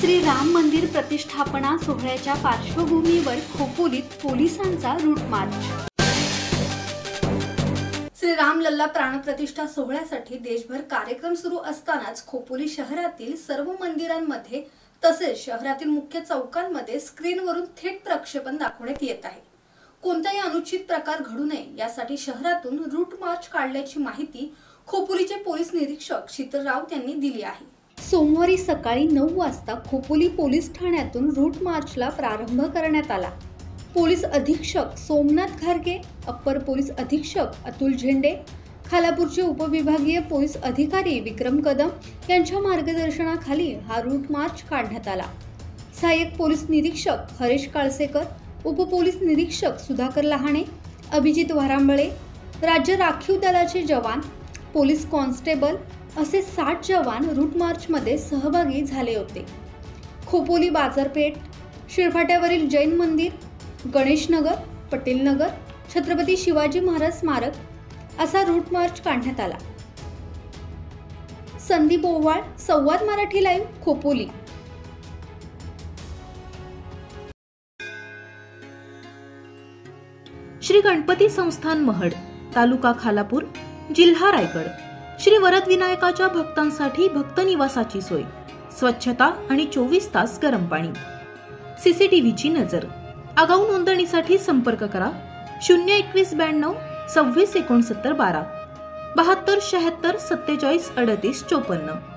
श्री राम मंदिर प्रतिष्ठापना सोहळ्याच्या पार्श्वभूमीवर खोपोलीत पोलिसांचा रूट मार्च। श्री राम लल्ला प्राणप्रतिष्ठा सोहळ्यासाठी देशभर कार्यक्रम सुरू असतानाच खोपोली शहरातील सर्व मंदिरांमध्ये तसेच शहरातील मुख्य चौकांमध्ये स्क्रीनवरून थेट प्रक्षेपण दाखवण्यात येत आहे। कोणताही अनुचित प्रकार घडू नये यासाठी शहरातून रूट मार्च काढल्याची माहिती खोपोलीचे पोलीस निरीक्षक शीतल राऊत यांनी दिली आहे। सोमवारी सकाळी 9 वाजता खोपोली पोलीस ठाण्यातून रूट मार्चला प्रारंभ करण्यात आला। पोलीस अधीक्षक सोमनाथ घारगे, अप्पर पोलीस अधीक्षक अतुल झेंडे, खालापूरचे उपविभागीय पोलीस अधिकारी विक्रम कदम यांच्या मार्गदर्शनाखाली हा रूट मार्च काढण्यात आला। सहाय्यक पोलीस निरीक्षक हरीश काळसेकर, उपपोलीस निरीक्षक सुधाकर लहाणे, अभिजित वारांबळे, राज्य राखीव दलाचे जवान, पोलीस कॉन्स्टेबल असे 60 जवान रूट मार्चमध्ये सहभागी झाले होते। खोपोली बाजारपेठ, शिळफाट्यावरील जैन मंदिर, गणेशनगर, पटेलनगर, छत्रपती शिवाजी महाराज स्मारक असा रूट मार्च काढण्यात आला। संदीप ओवाळ, संवाद मराठी लाईव्ह, खोपोली। श्री गणपती संस्थान महड, तालुका खालापूर, जिल्हा रायगड। श्री वरद विनायकाच्या भक्तांसाठी भक्त निवासाची सोय, स्वच्छता आणि 24 तास गरम पाणी, सीसीटीव्हीची नजर। आगाऊ नोंदणीसाठी संपर्क करा 02192 26 69 12 72 76 47 38 54।